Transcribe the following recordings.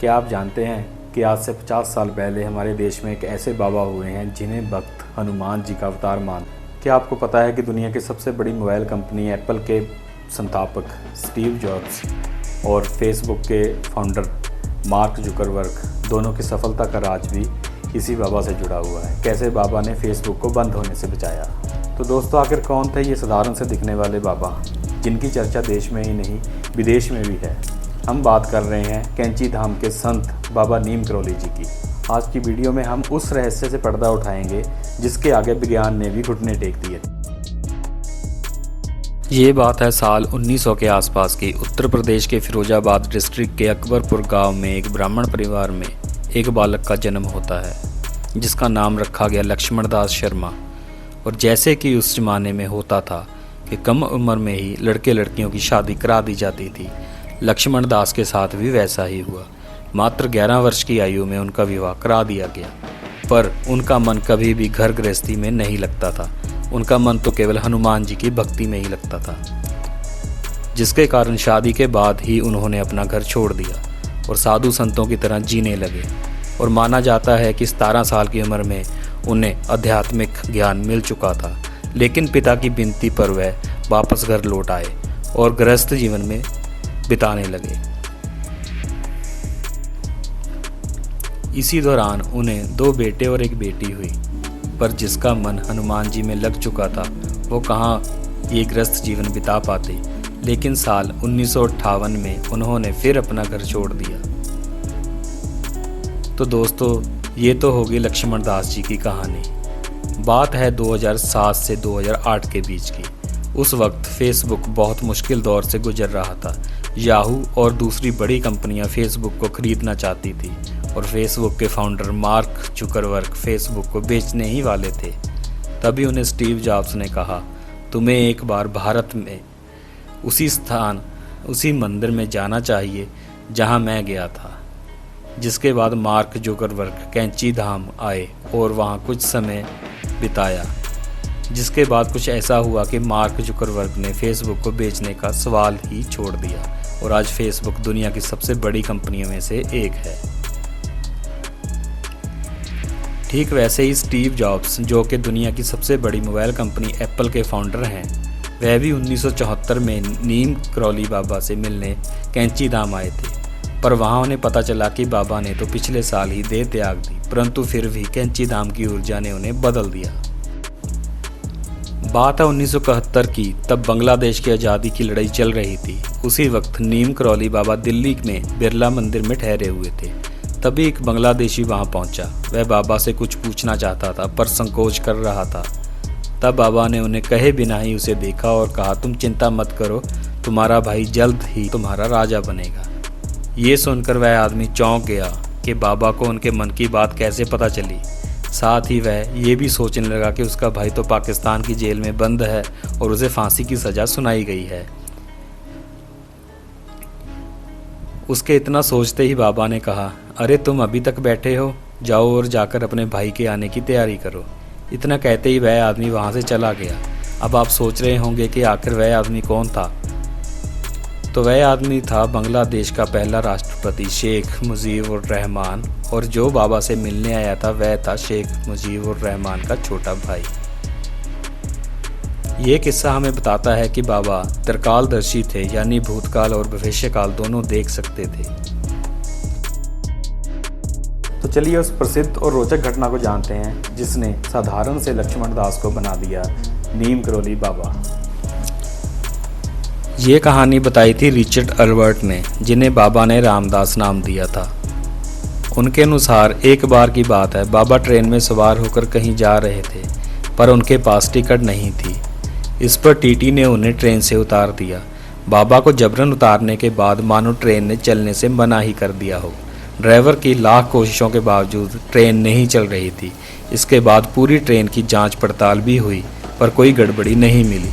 क्या आप जानते हैं कि आज से 50 साल पहले हमारे देश में एक ऐसे बाबा हुए हैं जिन्हें भक्त हनुमान जी का अवतार मान। क्या आपको पता है कि दुनिया की सबसे बड़ी मोबाइल कंपनी एप्पल के संस्थापक स्टीव जॉब्स और फेसबुक के फाउंडर मार्क जुकरबर्ग दोनों की सफलता का राज भी इसी बाबा से जुड़ा हुआ है। कैसे बाबा ने फेसबुक को बंद होने से बचाया। तो दोस्तों, आखिर कौन थे ये साधारण से दिखने वाले बाबा जिनकी चर्चा देश में ही नहीं विदेश में भी है। हम बात कर रहे हैं कैंची धाम के संत बाबा नीम करौली जी की। आज की वीडियो में हम उस रहस्य से पर्दा उठाएंगे जिसके आगे विज्ञान ने भी घुटने टेक दिए। ये बात है साल 1900 के आसपास की। उत्तर प्रदेश के फिरोजाबाद डिस्ट्रिक्ट के अकबरपुर गांव में एक ब्राह्मण परिवार में एक बालक का जन्म होता है जिसका नाम रखा गया लक्ष्मण दास शर्मा। और जैसे कि उस जमाने में होता था कि कम उम्र में ही लड़के लड़कियों की शादी करा दी जाती थी, लक्ष्मण दास के साथ भी वैसा ही हुआ। मात्र 11 वर्ष की आयु में उनका विवाह करा दिया गया। पर उनका मन कभी भी घर गृहस्थी में नहीं लगता था। उनका मन तो केवल हनुमान जी की भक्ति में ही लगता था, जिसके कारण शादी के बाद ही उन्होंने अपना घर छोड़ दिया और साधु संतों की तरह जीने लगे। और माना जाता है कि 17 साल की उम्र में उन्हें आध्यात्मिक ज्ञान मिल चुका था। लेकिन पिता की विनती पर वह वापस घर लौट आए और गृहस्थ जीवन में बिताने लगे। इसी दौरान उन्हें 2 बेटे और 1 बेटी हुई। पर जिसका मन हनुमान जी में लग चुका था वो कहाँ ये गृहस्थ जीवन बिता पाते। लेकिन साल 1958 में उन्होंने फिर अपना घर छोड़ दिया। तो दोस्तों, ये तो होगी लक्ष्मण दास जी की कहानी। बात है 2007 से 2008 के बीच की। उस वक्त फेसबुक बहुत मुश्किल दौर से गुजर रहा था। याहू और दूसरी बड़ी कंपनियां फेसबुक को खरीदना चाहती थी और फेसबुक के फाउंडर मार्क जुकरबर्ग फेसबुक को बेचने ही वाले थे। तभी उन्हें स्टीव जॉब्स ने कहा, तुम्हें एक बार भारत में उसी मंदिर में जाना चाहिए जहां मैं गया था। जिसके बाद मार्क जुकरबर्ग कैंची धाम आए और वहां कुछ समय बिताया। जिसके बाद कुछ ऐसा हुआ कि मार्क जुकरबर्ग ने फेसबुक को बेचने का सवाल ही छोड़ दिया और आज फेसबुक दुनिया की सबसे बड़ी कंपनियों में से एक है। ठीक वैसे ही स्टीव जॉब्स, जो कि दुनिया की सबसे बड़ी मोबाइल कंपनी एप्पल के फाउंडर हैं, वह भी 1974 में नीम करौली बाबा से मिलने कैंची धाम आए थे। पर वहां उन्हें पता चला कि बाबा ने तो पिछले साल ही देह त्याग दी, परंतु फिर भी कैंची धाम की ऊर्जा ने उन्हें बदल दिया। बात है 1971 की। तब बांग्लादेश की आज़ादी की लड़ाई चल रही थी। उसी वक्त नीम करौली बाबा दिल्ली में बिरला मंदिर में ठहरे हुए थे। तभी एक बांग्लादेशी वहां पहुंचा। वह बाबा से कुछ पूछना चाहता था पर संकोच कर रहा था। तब बाबा ने उन्हें कहे बिना ही उसे देखा और कहा, तुम चिंता मत करो, तुम्हारा भाई जल्द ही तुम्हारा राजा बनेगा। ये सुनकर वह आदमी चौंक गया कि बाबा को उनके मन की बात कैसे पता चली। साथ ही वह ये भी सोचने लगा कि उसका भाई तो पाकिस्तान की जेल में बंद है और उसे फांसी की सजा सुनाई गई है। उसके इतना सोचते ही बाबा ने कहा, अरे तुम अभी तक बैठे हो, जाओ और जाकर अपने भाई के आने की तैयारी करो। इतना कहते ही वह आदमी वहां से चला गया। अब आप सोच रहे होंगे कि आखिर वह आदमी कौन था। तो वह आदमी था बांग्लादेश का पहला राष्ट्रपति शेख मुजीबुर रहमान, और जो बाबा से मिलने आया था वह था शेख मुजीबुर रहमान का छोटा भाई। ये किस्सा हमें बताता है कि बाबा त्रिकालदर्शी थे, यानी भूतकाल और भविष्यकाल दोनों देख सकते थे। तो चलिए उस प्रसिद्ध और रोचक घटना को जानते हैं जिसने साधारण से लक्ष्मण दास को बना दिया नीम करौली बाबा। ये कहानी बताई थी रिचर्ड अल्बर्ट ने, जिन्हें बाबा ने रामदास नाम दिया था। उनके अनुसार एक बार की बात है, बाबा ट्रेन में सवार होकर कहीं जा रहे थे पर उनके पास टिकट नहीं थी। इस पर टीटी ने उन्हें ट्रेन से उतार दिया। बाबा को जबरन उतारने के बाद मानो ट्रेन ने चलने से मना ही कर दिया हो। ड्राइवर की लाख कोशिशों के बावजूद ट्रेन नहीं चल रही थी। इसके बाद पूरी ट्रेन की जांच पड़ताल भी हुई पर कोई गड़बड़ी नहीं मिली,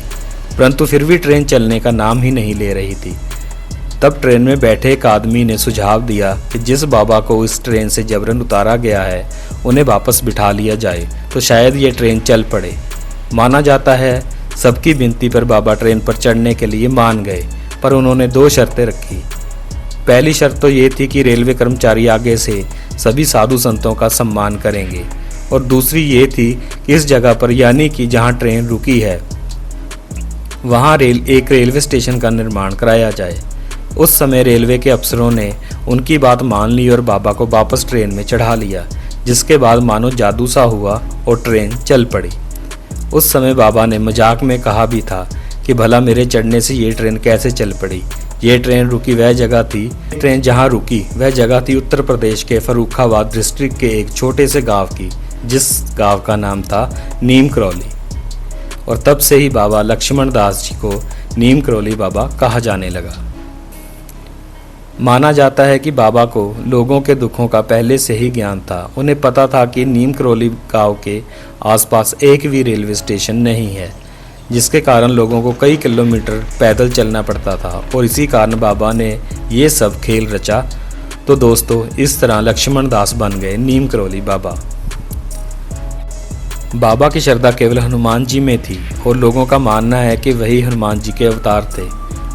परंतु फिर भी ट्रेन चलने का नाम ही नहीं ले रही थी। तब ट्रेन में बैठे एक आदमी ने सुझाव दिया कि जिस बाबा को इस ट्रेन से जबरन उतारा गया है उन्हें वापस बिठा लिया जाए तो शायद ये ट्रेन चल पड़े। माना जाता है सबकी विनती पर बाबा ट्रेन पर चढ़ने के लिए मान गए, पर उन्होंने 2 शर्तें रखी। पहली शर्त तो ये थी कि रेलवे कर्मचारी आगे से सभी साधु संतों का सम्मान करेंगे, और दूसरी ये थी कि इस जगह पर यानी कि जहाँ ट्रेन रुकी है वहाँ एक रेलवे स्टेशन का निर्माण कराया जाए। उस समय रेलवे के अफसरों ने उनकी बात मान ली और बाबा को वापस ट्रेन में चढ़ा लिया, जिसके बाद मानो जादू सा हुआ और ट्रेन चल पड़ी। उस समय बाबा ने मजाक में कहा भी था कि भला मेरे चढ़ने से ये ट्रेन कैसे चल पड़ी। ये ट्रेन रुकी वह जगह थी, ट्रेन जहाँ रुकी वह जगह थी उत्तर प्रदेश के फर्रुखाबाद डिस्ट्रिक्ट के एक छोटे से गांव की, जिस गांव का नाम था नीम करौली। और तब से ही बाबा लक्ष्मण दास जी को नीम करौली बाबा कहा जाने लगा। माना जाता है कि बाबा को लोगों के दुखों का पहले से ही ज्ञान था। उन्हें पता था कि नीम करौली गांव के आसपास एक भी रेलवे स्टेशन नहीं है, जिसके कारण लोगों को कई किलोमीटर पैदल चलना पड़ता था, और इसी कारण बाबा ने ये सब खेल रचा। तो दोस्तों, इस तरह लक्ष्मण दास बन गए नीम करौली बाबा। बाबा की श्रद्धा केवल हनुमान जी में थी और लोगों का मानना है कि वही हनुमान जी के अवतार थे।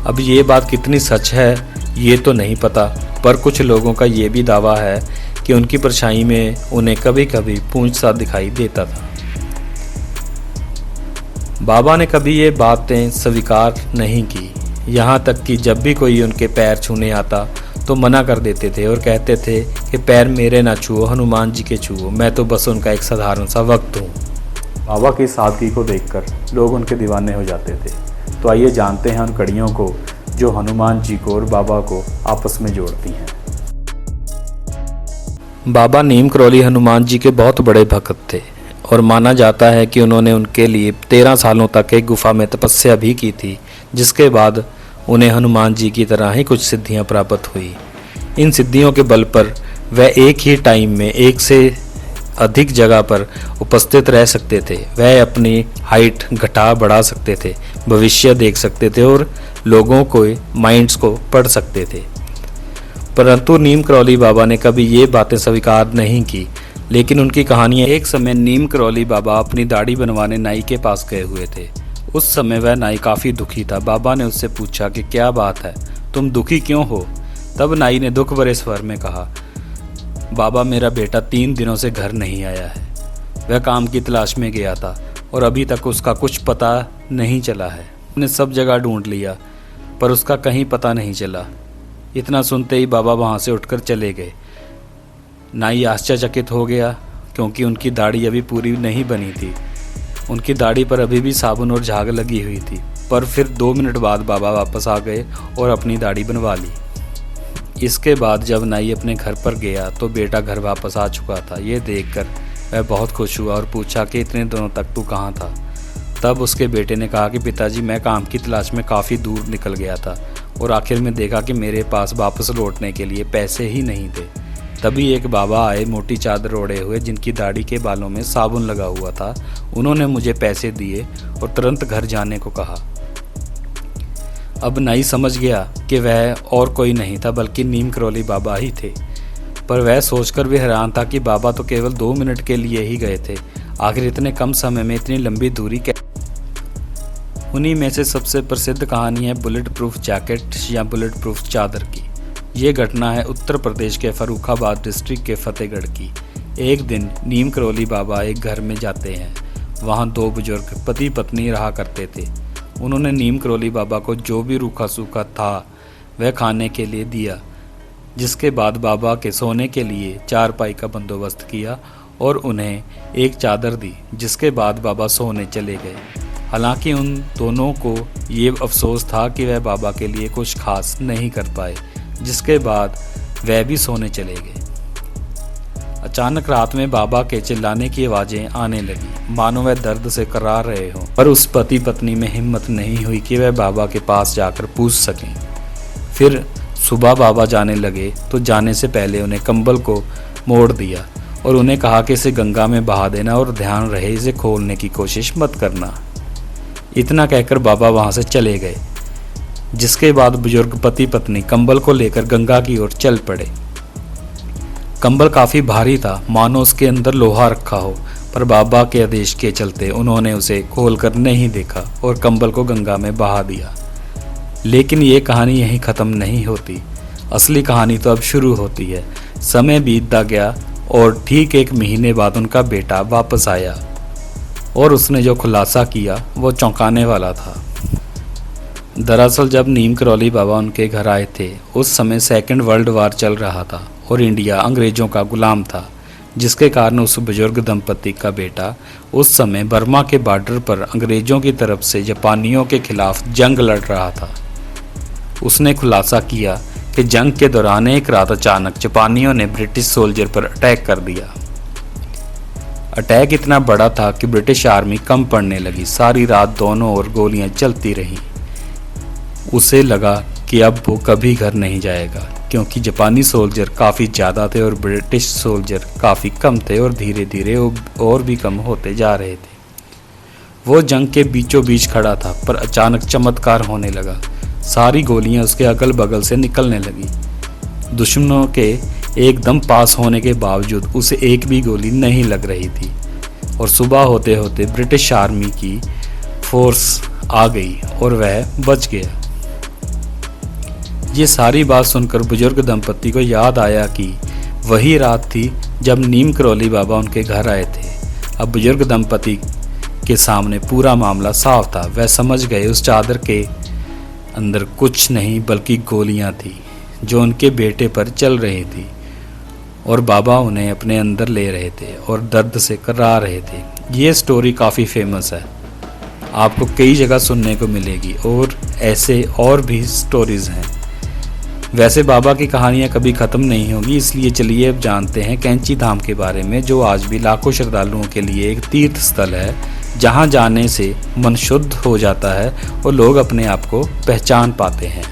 अब ये बात कितनी सच है ये तो नहीं पता, पर कुछ लोगों का ये भी दावा है कि उनकी परछाई में उन्हें कभी कभी पूंछ सा दिखाई देता था। बाबा ने कभी ये बातें स्वीकार नहीं की, यहाँ तक कि जब भी कोई उनके पैर छूने आता तो मना कर देते थे और कहते थे कि पैर मेरे ना छुओ, हनुमान जी के छुओ, मैं तो बस उनका एक साधारण सा भक्त हूँ। बाबा की सादगी को देखकर लोग उनके दीवाने हो जाते थे। तो आइए जानते हैं उन कड़ियों को जो हनुमान जी को और बाबा को आपस में जोड़ती हैं। बाबा नीम करौली हनुमान जी के बहुत बड़े भक्त थे और माना जाता है कि उन्होंने उनके लिए 13 सालों तक एक गुफा में तपस्या भी की थी, जिसके बाद उन्हें हनुमान जी की तरह ही कुछ सिद्धियां प्राप्त हुई। इन सिद्धियों के बल पर वह एक ही टाइम में एक से अधिक जगह पर उपस्थित रह सकते थे। वह अपनी हाइट घटा बढ़ा सकते थे, भविष्य देख सकते थे और लोगों को माइंड्स को पढ़ सकते थे। परंतु नीम करौली बाबा ने कभी ये बातें स्वीकार नहीं की। लेकिन उनकी कहानियाँ, एक समय नीम करौली बाबा अपनी दाढ़ी बनवाने नाई के पास गए हुए थे। उस समय वह नाई काफ़ी दुखी था। बाबा ने उससे पूछा कि क्या बात है, तुम दुखी क्यों हो? तब नाई ने दुख भरे स्वर में कहा, बाबा मेरा बेटा 3 दिनों से घर नहीं आया है। वह काम की तलाश में गया था और अभी तक उसका कुछ पता नहीं चला है। हमने सब जगह ढूंढ लिया पर उसका कहीं पता नहीं चला। इतना सुनते ही बाबा वहाँ से उठकर चले गए। नाई आश्चर्यचकित हो गया क्योंकि उनकी दाढ़ी अभी पूरी नहीं बनी थी। उनकी दाढ़ी पर अभी भी साबुन और झाग लगी हुई थी। पर फिर 2 मिनट बाद बाबा वापस आ गए और अपनी दाढ़ी बनवा ली। इसके बाद जब नाई अपने घर पर गया तो बेटा घर वापस आ चुका था। ये देखकर वह बहुत खुश हुआ और पूछा कि इतने दिनों तक तू कहाँ था? तब उसके बेटे ने कहा कि पिताजी मैं काम की तलाश में काफ़ी दूर निकल गया था और आखिर में देखा कि मेरे पास वापस लौटने के लिए पैसे ही नहीं थे। तभी एक बाबा आए मोटी चादर ओढ़े हुए, जिनकी दाढ़ी के बालों में साबुन लगा हुआ था। उन्होंने मुझे पैसे दिए और तुरंत घर जाने को कहा। अब नाई समझ गया कि वह और कोई नहीं था बल्कि नीम करौली बाबा ही थे। पर वह सोचकर भी हैरान था कि बाबा तो केवल 2 मिनट के लिए ही गए थे। आखिर इतने कम समय में इतनी लंबी दूरी कैसे? उन्हीं में से सबसे प्रसिद्ध कहानी है बुलेट प्रूफ जैकेट या बुलेट प्रूफ चादर की। ये घटना है उत्तर प्रदेश के फर्रुखाबाद डिस्ट्रिक्ट के फतेहगढ़ की। एक दिन नीम करौली बाबा एक घर में जाते हैं। वहाँ 2 बुजुर्ग पति पत्नी रहा करते थे। उन्होंने नीम करौली बाबा को जो भी रूखा सूखा था वह खाने के लिए दिया, जिसके बाद बाबा के सोने के लिए चारपाई का बंदोबस्त किया और उन्हें एक चादर दी, जिसके बाद बाबा सोने चले गए। हालांकि उन दोनों को ये अफसोस था कि वह बाबा के लिए कुछ खास नहीं कर पाए, जिसके बाद वह भी सोने चले गए। अचानक रात में बाबा के चिल्लाने की आवाज़ें आने लगी, मानो वह दर्द से कराह रहे हों। पर उस पति पत्नी में हिम्मत नहीं हुई कि वह बाबा के पास जाकर पूछ सकें। फिर सुबह बाबा जाने लगे तो जाने से पहले उन्हें कंबल को मोड़ दिया और उन्हें कहा कि इसे गंगा में बहा देना और ध्यान रहे इसे खोलने की कोशिश मत करना। इतना कहकर बाबा वहाँ से चले गए, जिसके बाद बुजुर्ग पति पत्नी कंबल को लेकर गंगा की ओर चल पड़े। कंबल काफ़ी भारी था, मानो उसके अंदर लोहा रखा हो, पर बाबा के आदेश के चलते उन्होंने उसे खोलकर नहीं देखा और कंबल को गंगा में बहा दिया। लेकिन ये कहानी यहीं ख़त्म नहीं होती। असली कहानी तो अब शुरू होती है। समय बीतता गया और ठीक 1 महीने बाद उनका बेटा वापस आया और उसने जो खुलासा किया वो चौंकाने वाला था। दरअसल जब नीम करौली बाबा उनके घर आए थे उस समय 2nd वर्ल्ड वार चल रहा था और इंडिया अंग्रेज़ों का गुलाम था, जिसके कारण उस बुजुर्ग दंपति का बेटा उस समय बर्मा के बॉर्डर पर अंग्रेज़ों की तरफ से जापानियों के खिलाफ जंग लड़ रहा था। उसने खुलासा किया कि जंग के दौरान एक रात अचानक जापानियों ने ब्रिटिश सोल्जर पर अटैक कर दिया। अटैक इतना बड़ा था कि ब्रिटिश आर्मी कम पड़ने लगी। सारी रात दोनों ओर गोलियां चलती रहीं। उसे लगा कि अब वो कभी घर नहीं जाएगा, क्योंकि जापानी सोल्जर काफ़ी ज़्यादा थे और ब्रिटिश सोल्जर काफ़ी कम थे और धीरे धीरे और भी कम होते जा रहे थे। वो जंग के बीचों बीच खड़ा था, पर अचानक चमत्कार होने लगा। सारी गोलियां उसके अगल बगल से निकलने लगी। दुश्मनों के एकदम पास होने के बावजूद उसे एक भी गोली नहीं लग रही थी और सुबह होते होते ब्रिटिश आर्मी की फोर्स आ गई और वह बच गया। ये सारी बात सुनकर बुजुर्ग दंपति को याद आया कि वही रात थी जब नीम करौली बाबा उनके घर आए थे। अब बुजुर्ग दंपति के सामने पूरा मामला साफ था। वह समझ गए उस चादर के अंदर कुछ नहीं बल्कि गोलियां थी जो उनके बेटे पर चल रही थी और बाबा उन्हें अपने अंदर ले रहे थे और दर्द से कर्रा रहे थे। ये स्टोरी काफ़ी फेमस है, आपको कई जगह सुनने को मिलेगी और ऐसे और भी स्टोरीज़ हैं। वैसे बाबा की कहानियाँ कभी ख़त्म नहीं होगी, इसलिए चलिए अब जानते हैं कैंची धाम के बारे में, जो आज भी लाखों श्रद्धालुओं के लिए एक तीर्थ स्थल है, जहाँ जाने से मन शुद्ध हो जाता है और लोग अपने आप को पहचान पाते हैं।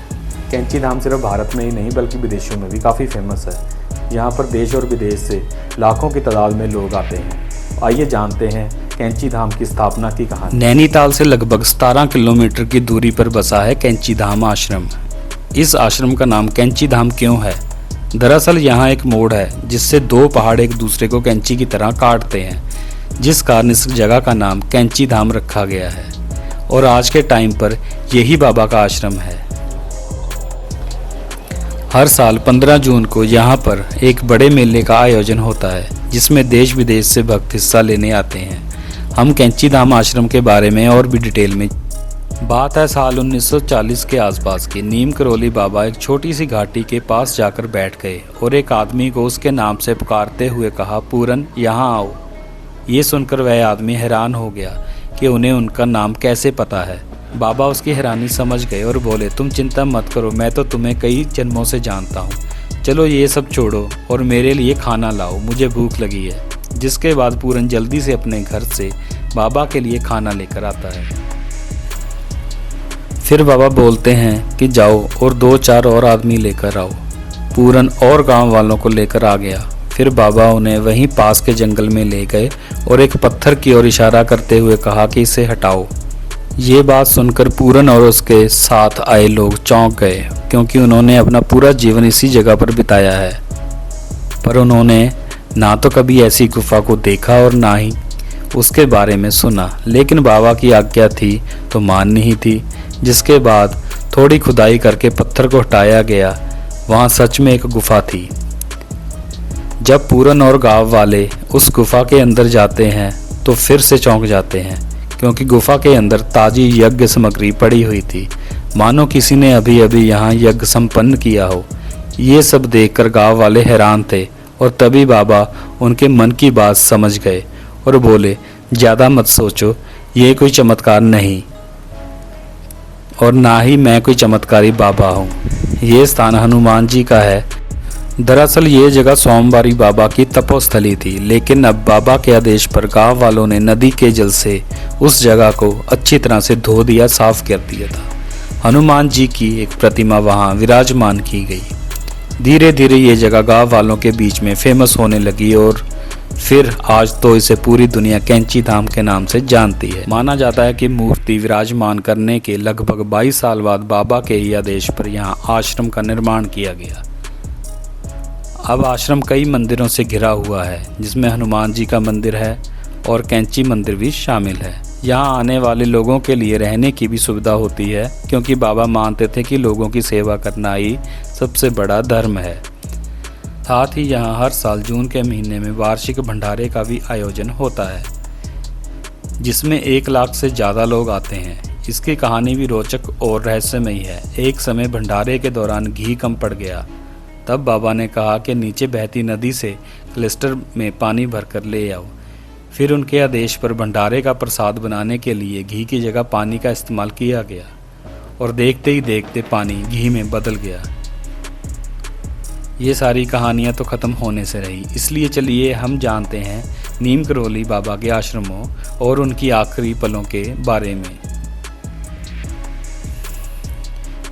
कैंची धाम सिर्फ भारत में ही नहीं बल्कि विदेशों में भी काफ़ी फेमस है। यहाँ पर देश और विदेश से लाखों की तादाद में लोग आते हैं। आइए जानते हैं कैंची धाम की स्थापना की कहानी। नैनीताल से लगभग 17 किलोमीटर की दूरी पर बसा है कैंची धाम आश्रम। इस आश्रम का नाम कैंची धाम क्यों है? दरअसल यहाँ एक मोड़ है जिससे 2 पहाड़ एक दूसरे को कैंची की तरह काटते हैं, जिस कारण इस जगह का नाम कैंची धाम रखा गया है और आज के टाइम पर यही बाबा का आश्रम है। हर साल 15 जून को यहाँ पर एक बड़े मेले का आयोजन होता है जिसमें देश विदेश से भक्त हिस्सा लेने आते हैं। हम कैंची धाम आश्रम के बारे में और भी डिटेल में बात है साल 1940 के आसपास की। नीम करौली बाबा एक छोटी सी घाटी के पास जाकर बैठ गए और एक आदमी को उसके नाम से पुकारते हुए कहा, पूरन यहाँ आओ। ये सुनकर वह आदमी हैरान हो गया कि उन्हें उनका नाम कैसे पता है। बाबा उसकी हैरानी समझ गए और बोले, तुम चिंता मत करो, मैं तो तुम्हें कई जन्मों से जानता हूँ। चलो ये सब छोड़ो और मेरे लिए खाना लाओ, मुझे भूख लगी है। जिसके बाद पूरन जल्दी से अपने घर से बाबा के लिए खाना लेकर आता है। फिर बाबा बोलते हैं कि जाओ और 2-4 और आदमी लेकर आओ। पूरन और गांव वालों को लेकर आ गया। फिर बाबा उन्हें वहीं पास के जंगल में ले गए और एक पत्थर की ओर इशारा करते हुए कहा कि इसे हटाओ। ये बात सुनकर पूरन और उसके साथ आए लोग चौंक गए, क्योंकि उन्होंने अपना पूरा जीवन इसी जगह पर बिताया है, पर उन्होंने ना तो कभी ऐसी गुफा को देखा और ना ही उसके बारे में सुना। लेकिन बाबा की आज्ञा थी तो माननी ही थी। जिसके बाद थोड़ी खुदाई करके पत्थर को हटाया गया। वहाँ सच में एक गुफा थी। जब पूरन और गांव वाले उस गुफा के अंदर जाते हैं तो फिर से चौंक जाते हैं, क्योंकि गुफा के अंदर ताजी यज्ञ सामग्री पड़ी हुई थी, मानो किसी ने अभी अभी यहाँ यज्ञ संपन्न किया हो। ये सब देखकर गांव वाले हैरान थे और तभी बाबा उनके मन की बात समझ गए और बोले, ज़्यादा मत सोचो, ये कोई चमत्कार नहीं और ना ही मैं कोई चमत्कारी बाबा हूँ। ये स्थान हनुमान जी का है। दरअसल ये जगह सोमवारी बाबा की तपोस्थली थी, लेकिन अब बाबा के आदेश पर गांव वालों ने नदी के जल से उस जगह को अच्छी तरह से धो दिया, साफ कर दिया था। हनुमान जी की एक प्रतिमा वहाँ विराजमान की गई। धीरे धीरे ये जगह गांव वालों के बीच में फेमस होने लगी और फिर आज तो इसे पूरी दुनिया कैंची धाम के नाम से जानती है। माना जाता है कि मूर्ति विराजमान करने के लगभग 22 साल बाद बाबा के ही आदेश पर यहाँ आश्रम का निर्माण किया गया। अब आश्रम कई मंदिरों से घिरा हुआ है, जिसमें हनुमान जी का मंदिर है और कैंची मंदिर भी शामिल है। यहाँ आने वाले लोगों के लिए रहने की भी सुविधा होती है, क्योंकि बाबा मानते थे कि लोगों की सेवा करना ही सबसे बड़ा धर्म है। साथ ही यहाँ हर साल जून के महीने में वार्षिक भंडारे का भी आयोजन होता है, जिसमें 1 लाख से ज़्यादा लोग आते हैं। इसकी कहानी भी रोचक और रहस्यमयी है। एक समय भंडारे के दौरान घी कम पड़ गया। तब बाबा ने कहा कि नीचे बहती नदी से क्लिस्टर में पानी भरकर ले आओ। फिर उनके आदेश पर भंडारे का प्रसाद बनाने के लिए घी की जगह पानी का इस्तेमाल किया गया और देखते ही देखते पानी घी में बदल गया। ये सारी कहानियाँ तो ख़त्म होने से रही, इसलिए चलिए हम जानते हैं नीम करोली बाबा के आश्रमों और उनकी आखिरी पलों के बारे में।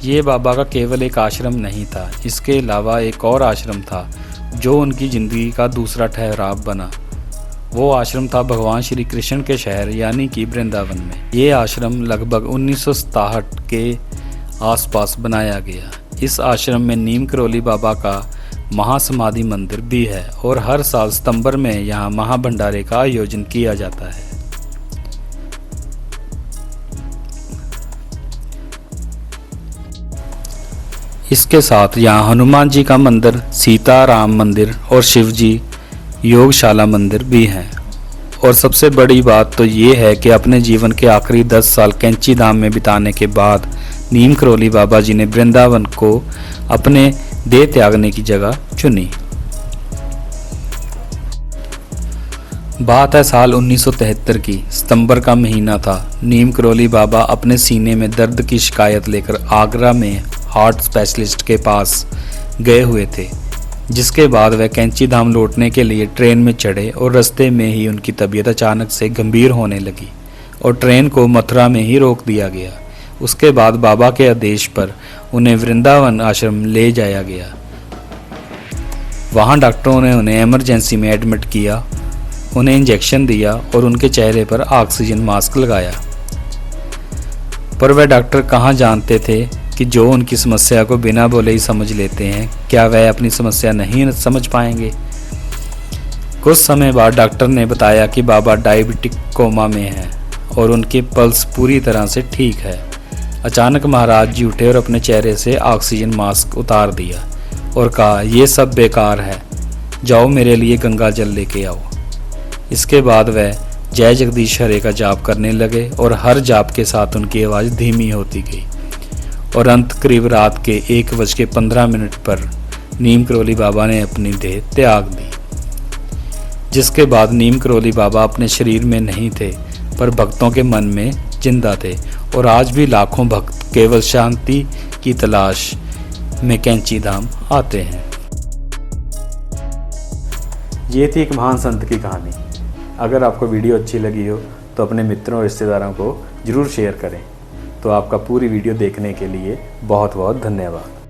ये बाबा का केवल एक आश्रम नहीं था, इसके अलावा एक और आश्रम था जो उनकी ज़िंदगी का दूसरा ठहराव बना। वो आश्रम था भगवान श्री कृष्ण के शहर यानी कि वृंदावन में। ये आश्रम लगभग 1967 के आसपास बनाया गया। इस आश्रम में नीम करोली बाबा का महासमाधि मंदिर भी है और हर साल सितंबर में यहाँ महाभंडारे का आयोजन किया जाता है। इसके साथ यहाँ हनुमान जी का मंदिर, सीता राम मंदिर और शिव जी योगशाला मंदिर भी हैं। और सबसे बड़ी बात तो ये है कि अपने जीवन के आखिरी 10 साल कैंची धाम में बिताने के बाद नीम करोली बाबा जी ने वृंदावन को अपने देह त्यागने की जगह चुनी। बात है साल 1973 की। सितंबर का महीना था। नीम करोली बाबा अपने सीने में दर्द की शिकायत लेकर आगरा में हार्ट स्पेशलिस्ट के पास गए हुए थे, जिसके बाद वह कैंची धाम लौटने के लिए ट्रेन में चढ़े और रास्ते में ही उनकी तबीयत अचानक से गंभीर होने लगी और ट्रेन को मथुरा में ही रोक दिया गया। उसके बाद बाबा के आदेश पर उन्हें वृंदावन आश्रम ले जाया गया। वहाँ डॉक्टरों ने उन्हें इमरजेंसी में एडमिट किया, उन्हें इंजेक्शन दिया और उनके चेहरे पर ऑक्सीजन मास्क लगाया। पर वह डॉक्टर कहाँ जानते थे कि जो उनकी समस्या को बिना बोले ही समझ लेते हैं, क्या वह अपनी समस्या नहीं समझ पाएंगे। कुछ समय बाद डॉक्टर ने बताया कि बाबा डायबिटिक कोमा में हैं और उनके पल्स पूरी तरह से ठीक है। अचानक महाराज जी उठे और अपने चेहरे से ऑक्सीजन मास्क उतार दिया और कहा, ये सब बेकार है, जाओ मेरे लिए गंगा जल लेके आओ। इसके बाद वह जय जगदीश हरे का जाप करने लगे और हर जाप के साथ उनकी आवाज़ धीमी होती गई और अंत करीब रात के 1:15 पर नीम करोली बाबा ने अपनी देह त्याग दी। जिसके बाद नीम करोली बाबा अपने शरीर में नहीं थे, पर भक्तों के मन में जिंदा थे और आज भी लाखों भक्त केवल शांति की तलाश में कैंची धाम आते हैं। ये थी एक महान संत की कहानी। अगर आपको वीडियो अच्छी लगी हो तो अपने मित्रों और रिश्तेदारों को जरूर शेयर करें। तो आपका पूरी वीडियो देखने के लिए बहुत बहुत धन्यवाद।